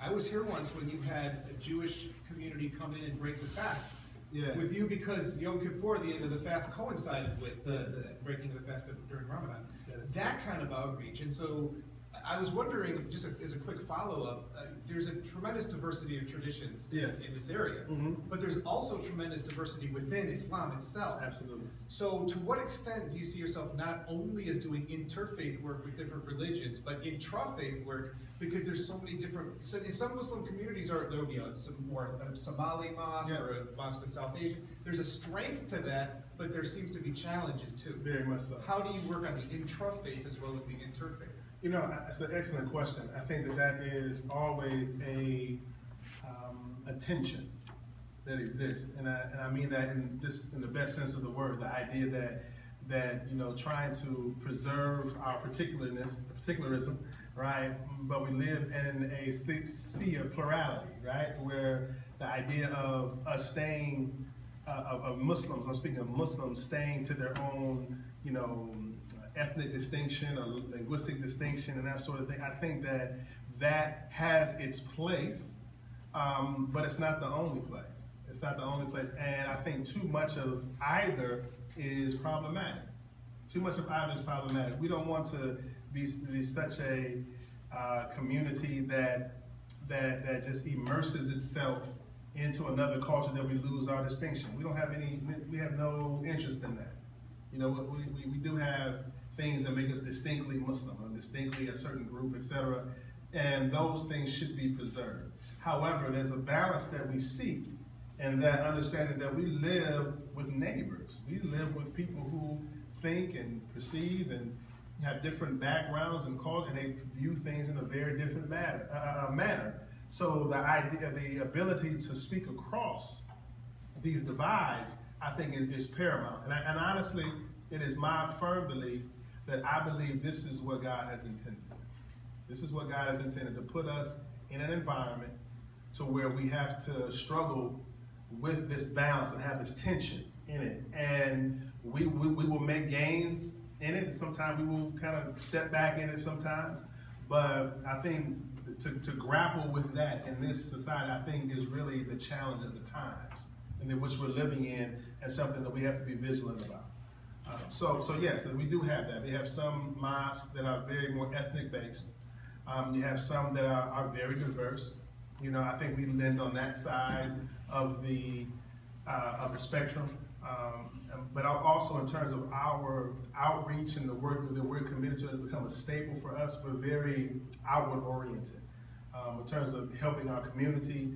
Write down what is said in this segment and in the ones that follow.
I was here once when you had a Jewish community come in and break the fast Yes. with you because Yom Kippur, the end of the fast, coincided with the breaking of the fast during Ramadan. That kind of outreach. And so I was wondering, just as a quick follow-up, there's a tremendous diversity of traditions Yes. in this area, but there's also tremendous diversity within Islam itself. Absolutely. So to what extent do you see yourself not only as doing interfaith work with different religions, but intrafaith work, because there's so many different, so in some Muslim communities there'll be some more Somali mosque Yeah. or a mosque in South Asia. There's a strength to that, but there seems to be challenges too. Very much so. How do you work on the intrafaith as well as the interfaith? You know, that's an excellent question. I think that is always a tension that exists, and I mean that in the best sense of the word. The idea that you know, trying to preserve our particularism, right? But we live in a sea of plurality, right? Where the idea of us staying, of Muslims, I'm speaking of Muslims staying to their own, you know, ethnic distinction or linguistic distinction and that sort of thing. I think that has its place, but it's not the only place. It's not the only place, and I think too much of either is problematic. Too much of either is problematic. We don't want to be such a community that just immerses itself into another culture that we lose our distinction. We have no interest in that. You know, we do have things that make us distinctly Muslim or distinctly a certain group, etc. And those things should be preserved. However, there's a balance that we seek, and that understanding that we live with neighbors. We live with people who think and perceive and have different backgrounds and culture, and they view things in a very different manner. So the ability to speak across these divides, I think, is paramount. And honestly, it is my firm belief that I believe this is what God has intended. This is what God has intended, to put us in an environment to where we have to struggle with this balance and have this tension in it. And we will make gains in it. Sometimes we will kind of step back in it sometimes. But I think to grapple with that in this society, I think, is really the challenge of the times in which we're living in, and something that we have to be vigilant about. So yes, we do have that. We have some mosques that are very more ethnic based. You have some that are very diverse. You know, I think we land on that side of the spectrum. But also in terms of our outreach and the work that we're committed to has become a staple for us. We're very outward oriented in terms of helping our community,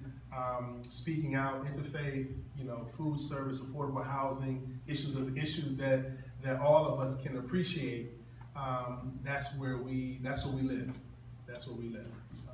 speaking out, interfaith, you know, food service, affordable housing, issues that all of us can appreciate. That's where we live. That's where we live. So.